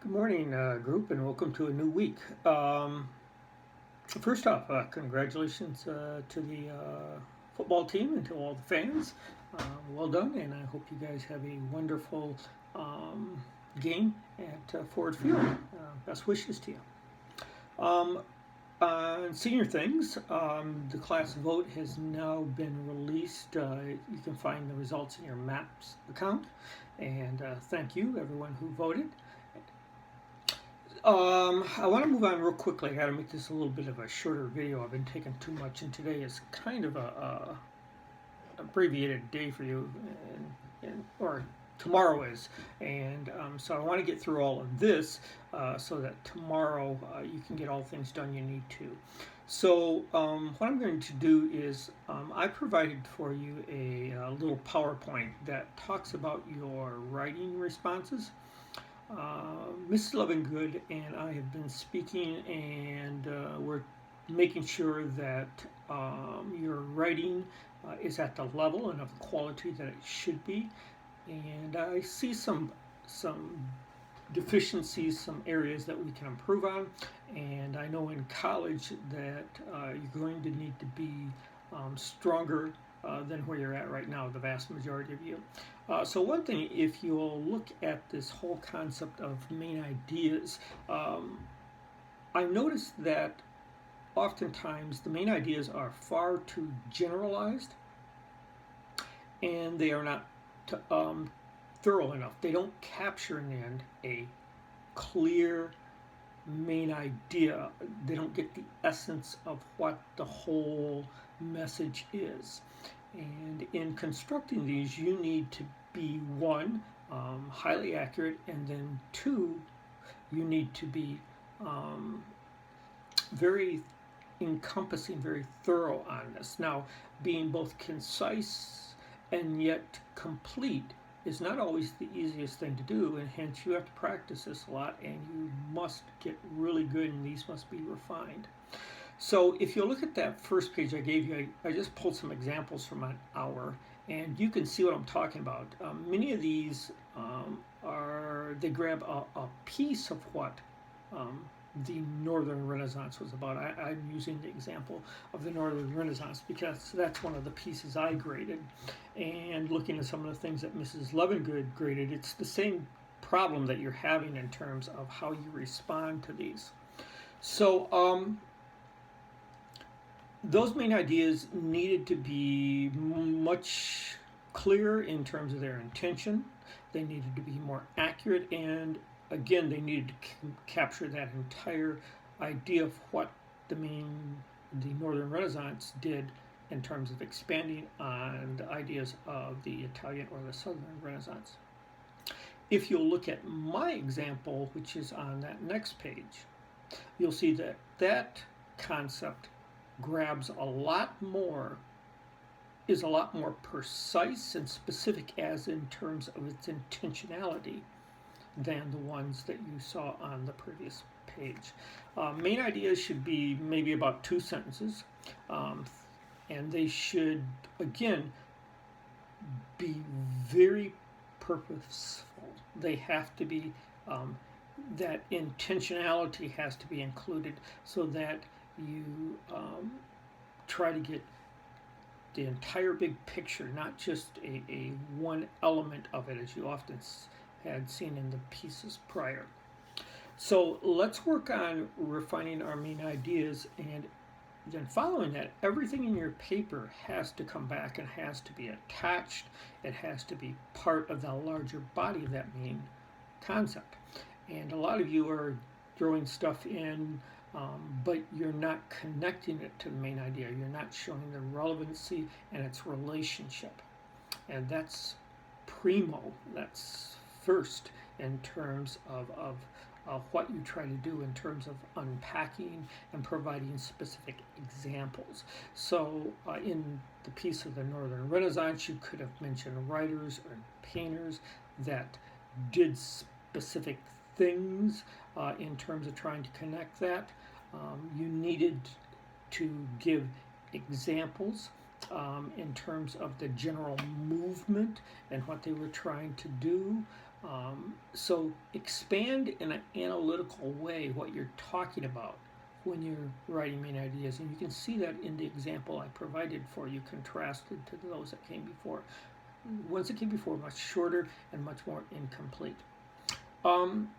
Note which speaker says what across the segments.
Speaker 1: Good morning, group, and welcome to a new week. First off, congratulations to the football team and to all the fans. Well done, and I hope you guys have a wonderful um, game at Ford Field. Best wishes to you. On senior things, the class vote has now been released. You can find the results in your MAPS account, and thank you, everyone who voted. I want to move on real quickly. I got to make this a little bit of a shorter video. I've been taking too much, and today is kind of a abbreviated day for you, or tomorrow is, and so I want to get through all of this so that tomorrow you can get all things done you need to. So what I'm going to do is I provided for you a little PowerPoint that talks about your writing responses. Mrs. Lovingood and I have been speaking, and we're making sure that your writing is at the level and of the quality that it should be. And I see some deficiencies, some areas that we can improve on. And I know in college that you're going to need to be stronger than where you're at right now, the vast majority of you. So one thing, if you'll look at this whole concept of main ideas, I noticed that oftentimes the main ideas are far too generalized, and they are not thorough enough. They don't capture in the end a clear main idea. They don't get the essence of what the whole message is. And in constructing these, you need to be one, highly accurate, and then two, you need to be very encompassing, very thorough on this. Now, being both concise and yet complete is not always the easiest thing to do, and hence you have to practice this a lot, and you must get really good, and these must be refined. So if you look at that first page I gave you, I just pulled some examples from an hour, and you can see what I'm talking about. Many of these they grab a piece of what the Northern Renaissance was about. I'm using the example of the Northern Renaissance because that's one of the pieces I graded. And looking at some of the things that Mrs. Lovingood graded, it's the same problem that you're having in terms of how you respond to these. So those main ideas needed to be much clearer in terms of their intention. They needed to be more accurate, and again, they needed to capture that entire idea of what the Northern Renaissance did in terms of expanding on the ideas of the Italian or the Southern Renaissance. If you'll look at my example, which is on that next page, you'll see that that concept grabs a lot more, is a lot more precise and specific as in terms of its intentionality than the ones that you saw on the previous page. Main ideas should be maybe about 2 sentences, and they should, again, be very purposeful. They have to be, that intentionality has to be included so that you try to get the entire big picture, not just a one element of it, as you often had seen in the pieces prior. So let's work on refining our main ideas, and then following that, everything in your paper has to come back and has to be attached. It has to be part of the larger body of that main concept. And a lot of you are throwing stuff in, but you're not connecting it to the main idea. You're not showing the relevancy and its relationship. And that's primo, that's first in terms of what you try to do in terms of unpacking and providing specific examples. So in the piece of the Northern Renaissance, you could have mentioned writers or painters that did specific things in terms of trying to connect that. You needed to give examples in terms of the general movement and what they were trying to do. So expand in an analytical way what you're talking about when you're writing main ideas, and you can see that in the example I provided for you, contrasted to those that came before. Ones that came before much shorter and much more incomplete. Um,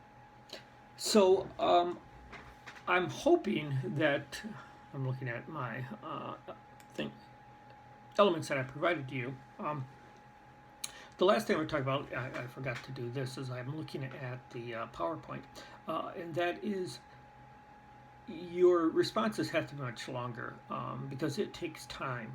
Speaker 1: I'm hoping that I'm looking at my thing elements that I provided to you. The last thing we're talking about, I forgot to do this, is I'm looking at the PowerPoint, and that is your responses have to be much longer because it takes time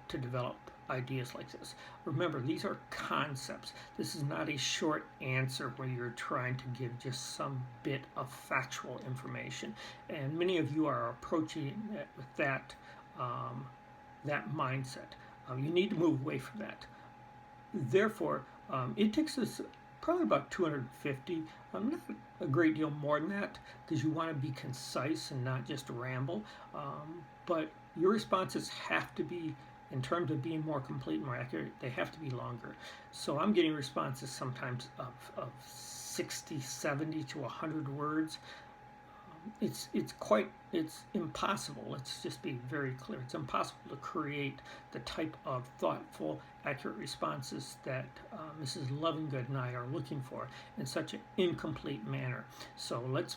Speaker 1: to develop ideas like this. Remember, these are concepts. This is not a short answer where you're trying to give just some bit of factual information. And many of you are approaching it with that mindset. You need to move away from that. Therefore, it takes us probably about 250, not a great deal more than that, because you want to be concise and not just ramble. But your responses have to be, in terms of being more complete and more accurate, they have to be longer. So I'm getting responses sometimes of 60, 70 to 100 words. It's impossible. Let's just be very clear. It's impossible to create the type of thoughtful, accurate responses that Mrs. Lovingood and I are looking for in such an incomplete manner. So let's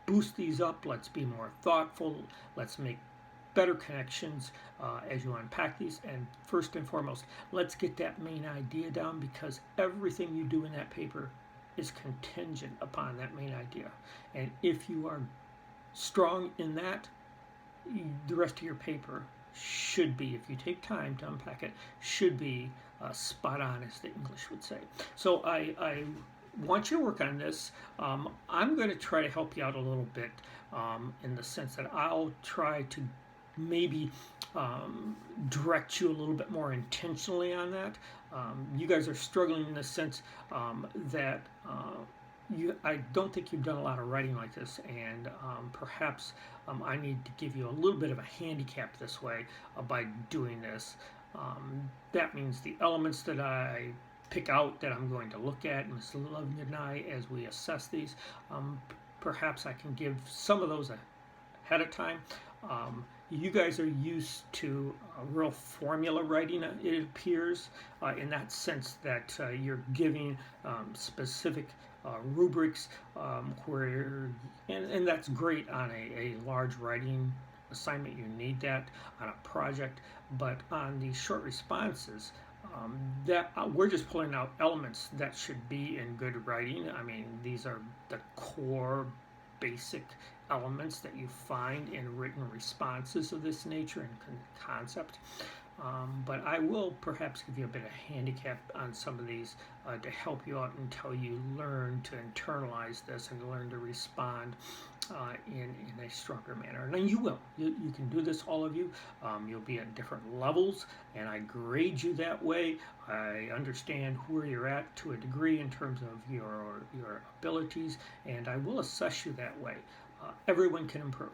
Speaker 1: boost these up. Let's be more thoughtful. Let's make better connections as you unpack these. And first and foremost, let's get that main idea down, because everything you do in that paper is contingent upon that main idea. And if you are strong in that, the rest of your paper should be, if you take time to unpack it, should be spot on, as the English would say. So I want you to work on this. I'm going to try to help you out a little bit in the sense that I'll try to maybe direct you a little bit more intentionally on that. You guys are struggling in the sense that I don't think you've done a lot of writing like this, and perhaps I need to give you a little bit of a handicap this way by doing this. That means the elements that I pick out that I'm going to look at, Ms. Lovingood and I, as we assess these, perhaps I can give some of those ahead of time. You guys are used to real formula writing, it appears, in that sense that you're giving specific rubrics where, and that's great on a large writing assignment. You need that on a project, but on these short responses, that we're just pulling out elements that should be in good writing. I mean, these are the core basic elements that you find in written responses of this nature and concept. But I will perhaps give you a bit of handicap on some of these to help you out until you learn to internalize this and learn to respond in a stronger manner. And then you will. You can do this, all of you. You'll be at different levels, and I grade you that way. I understand where you're at to a degree in terms of your abilities, and I will assess you that way. Everyone can improve,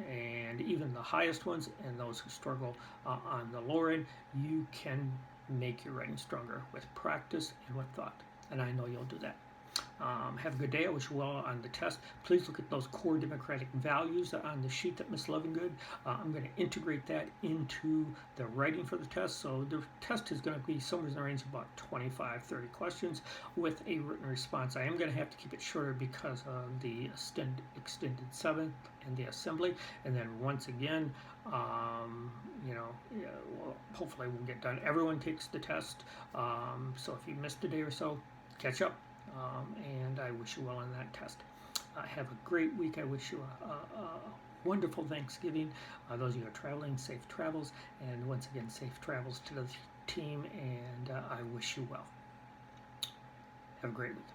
Speaker 1: and even the highest ones and those who struggle on the lower end, you can make your writing stronger with practice and with thought, and I know you'll do that. Have a good day. I wish you well on the test. Please look at those core democratic values on the sheet that Ms. Lovingood. I'm going to integrate that into the writing for the test. So the test is going to be somewhere in the range of about 25, 30 questions with a written response. I am going to have to keep it shorter because of the extended 7th and the assembly. And then once again, hopefully we'll get done. Everyone takes the test. So if you missed a day or so, catch up. And I wish you well on that test. Have a great week. I wish you a wonderful Thanksgiving. Those of you who are traveling, safe travels. And once again, safe travels to the team. And I wish you well. Have a great week.